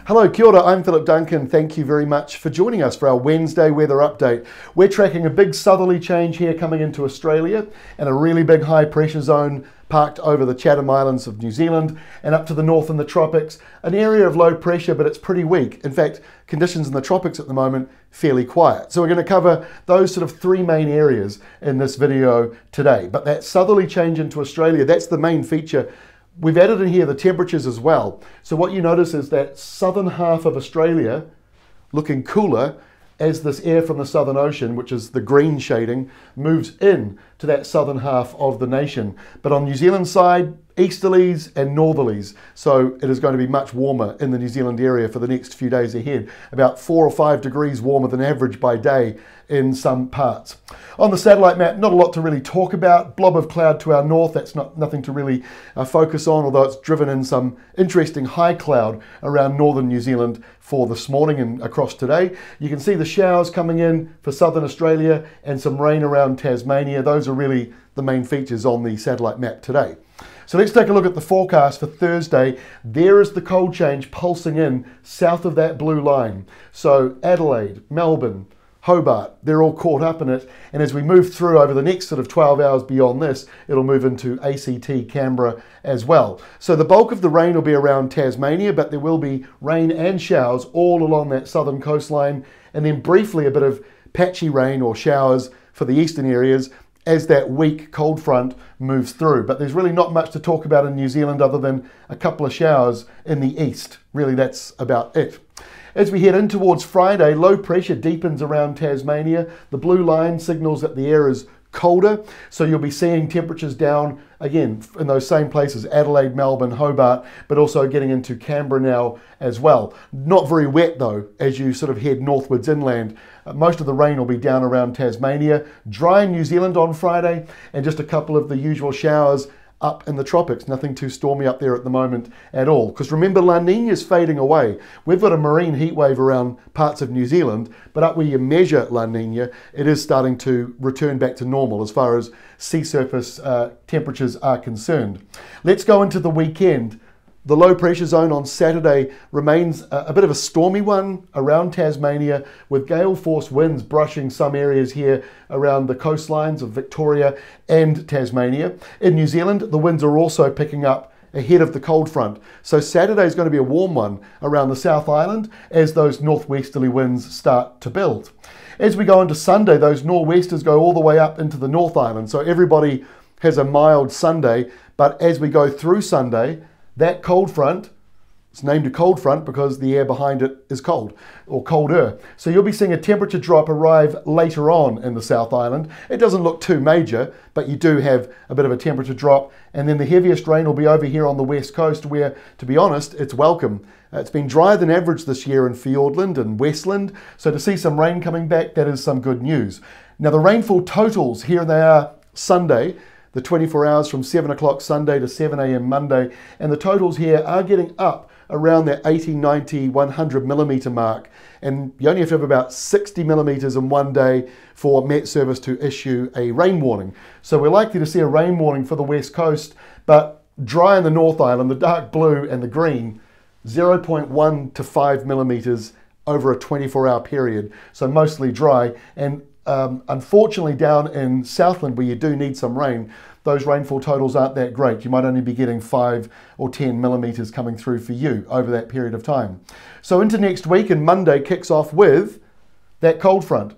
Hello, kia ora, I'm Philip Duncan. Thank you very much for joining us for our Wednesday weather update. We're tracking a big southerly change here coming into Australia and a really big high pressure zone parked over the Chatham Islands of New Zealand and up to the north in the tropics. An area of low pressure, but it's pretty weak. In fact, conditions in the tropics at the moment, fairly quiet. So we're going to cover those sort of three main areas in this video today. But that southerly change into Australia, that's the main feature. We've added in here the temperatures as well. So what you notice is that southern half of Australia looking cooler as this air from the Southern Ocean, which is the green shading, moves in to that southern half of the nation. But on New Zealand side, easterlies and northerlies. So it is going to be much warmer in the New Zealand area for the next few days ahead. About 4 or 5 degrees warmer than average by day in some parts. On the satellite map, not a lot to really talk about. Blob of cloud to our north, that's nothing to really focus on, although it's driven in some interesting high cloud around northern New Zealand for this morning and across today. You can see the showers coming in for southern Australia and some rain around Tasmania. Those are really the main features on the satellite map today. So let's take a look at the forecast for Thursday. There is the cold change pulsing in south of that blue line. So Adelaide, Melbourne, Hobart, they're all caught up in it. And as we move through over the next sort of 12 hours beyond this, it'll move into ACT, Canberra as well. So the bulk of the rain will be around Tasmania, but there will be rain and showers all along that southern coastline. And then briefly a bit of patchy rain or showers for the eastern areas as that weak cold front moves through. But there's really not much to talk about in New Zealand other than a couple of showers in the east. Really, that's about it. As we head in towards Friday, low pressure deepens around Tasmania. The blue line signals that the air is colder, so you'll be seeing temperatures down again in those same places, Adelaide, Melbourne, Hobart, but also getting into Canberra now as well. Not very wet though as you sort of head northwards inland. Most of the rain will be down around Tasmania. Dry in New Zealand on Friday and just a couple of the usual showers up in the tropics. Nothing too stormy up there at the moment at all. Because remember, La Nina is fading away. We've got a marine heat wave around parts of New Zealand, but up where you measure La Nina, it is starting to return back to normal as far as sea surface temperatures are concerned. Let's go into the weekend. The low pressure zone on Saturday remains a bit of a stormy one around Tasmania with gale force winds brushing some areas here around the coastlines of Victoria and Tasmania. In New Zealand, the winds are also picking up ahead of the cold front. So Saturday is going to be a warm one around the South Island as those northwesterly winds start to build. As we go into Sunday, those nor'westers go all the way up into the North Island. So everybody has a mild Sunday, but as we go through Sunday, that cold front, it's named a cold front because the air behind it is cold or colder. So you'll be seeing a temperature drop arrive later on in the South Island. It doesn't look too major, but you do have a bit of a temperature drop. And then the heaviest rain will be over here on the west coast where, to be honest, it's welcome. It's been drier than average this year in Fiordland and Westland. So to see some rain coming back, that is some good news. Now the rainfall totals, here they are Sunday, the 24 hours from 7 o'clock Sunday to 7 a.m. Monday, and the totals here are getting up around that 80, 90, 100 millimetre mark, and you only have to have about 60 millimetres in one day for Met Service to issue a rain warning. So we're likely to see a rain warning for the west coast, but dry in the North Island, the dark blue and the green, 0.1 to 5 millimetres over a 24-hour period, so mostly dry. And unfortunately down in Southland where you do need some rain, those rainfall totals aren't that great. You might only be getting 5 or 10 millimetres coming through for you over that period of time. So into next week, and Monday kicks off with that cold front.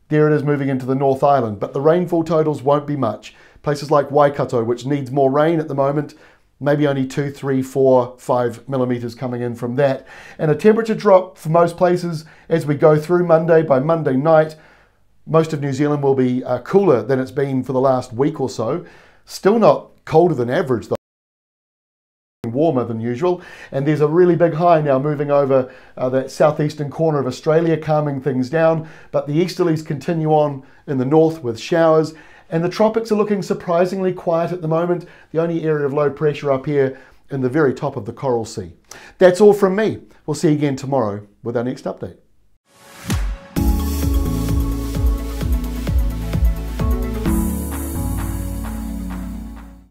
There it is moving into the North Island, but the rainfall totals won't be much. Places like Waikato, which needs more rain at the moment, maybe only 2, 3, 4, 5 millimetres coming in from that. And a temperature drop for most places as we go through Monday. By Monday night, most of New Zealand will be cooler than it's been for the last week or so. Still not colder than average though, warmer than usual. And there's a really big high now moving over that southeastern corner of Australia, calming things down. But the easterlies continue on in the north with showers. And the tropics are looking surprisingly quiet at the moment. The only area of low pressure up here in the very top of the Coral Sea. That's all from me. We'll see you again tomorrow with our next update.